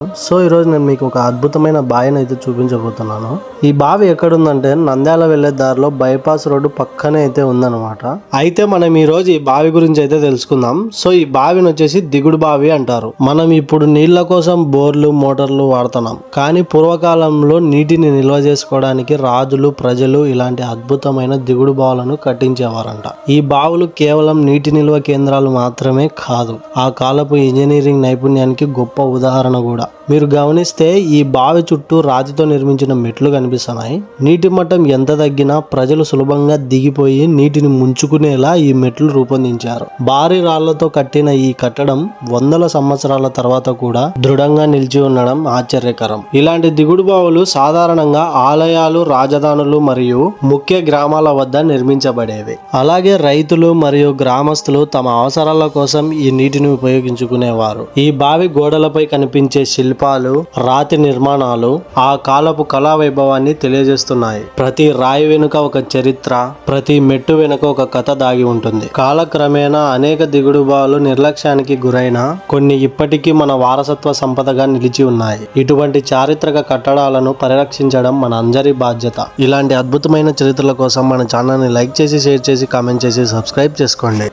So ఈరోజు నేను మీకు ఒక అద్భుతమైన బావిని అయితే చూపించబోతున్నాను. ఈ బావి ఎక్కడుందంటే నంద్యాల వెళ్లే దారిలో బైపాస్ రోడ్డు పక్కనే అయితే ఉందన్నమాట. అయితే మనం ఈ రోజు ఈ బావి గురించి అయితే తెలుసుకుందాం. సో ఈ బావిని వచ్చేసి దిగుడు బావి అంటారు. మనం ఇప్పుడు నీళ్ల కోసం బోర్లు మోటార్లు వాడుతున్నాం, కానీ పూర్వకాలంలో నీటిని నిల్వ చేసుకోవడానికి రాజులు ప్రజలు ఇలాంటి అద్భుతమైన దిగుడు బావులను కట్టించేవారంట. ఈ బావులు కేవలం నీటి నిల్వ కేంద్రాలు మాత్రమే కాదు, ఆ కాలపు ఇంజనీరింగ్ నైపుణ్యానికి గొప్ప ఉదాహరణ కూడా. మీరు గమనిస్తే ఈ బావి చుట్టూ రాతితో నిర్మించిన మెట్లు కనిపిస్తున్నాయి. నీటి మట్టం ఎంత తగ్గినా ప్రజలు సులభంగా దిగిపోయి నీటిని ముంచుకునేలా ఈ మెట్లు రూపొందించారు. భారీ రాళ్లతో కట్టిన ఈ కట్టడం వందల సంవత్సరాల తర్వాత కూడా దృఢంగా నిలిచి ఉండడం ఆశ్చర్యకరం. ఇలాంటి దిగుడు బావులు సాధారణంగా ఆలయాలు, రాజధానులు మరియు ముఖ్య గ్రామాల వద్ద నిర్మించబడేవి. అలాగే రైతులు మరియు గ్రామస్తులు తమ అవసరాల కోసం ఈ నీటిని ఉపయోగించుకునేవారు. ఈ బావి గోడలపై కనిపించే శిల్పాలు, రాతి నిర్మాణాలు ఆ కాలపు కళా వైభవాన్ని తెలియజేస్తున్నాయి. ప్రతి రాయి వెనుక ఒక చరిత్ర, ప్రతి మెట్టు వెనుక ఒక కథ దాగి ఉంటుంది. కాలక్రమేణా అనేక దిగుడు బావులు నిర్లక్ష్యానికి గురైన కొన్ని ఇప్పటికీ మన వారసత్వ సంపదగా నిలిచి ఉన్నాయి. ఇటువంటి చారిత్రక కట్టడాలను పరిరక్షించడం మన అందరి బాధ్యత. ఇలాంటి అద్భుతమైన చరిత్రల కోసం మన ఛానల్ని లైక్ చేసి, షేర్ చేసి, కామెంట్ చేసి, సబ్స్క్రైబ్ చేసుకోండి.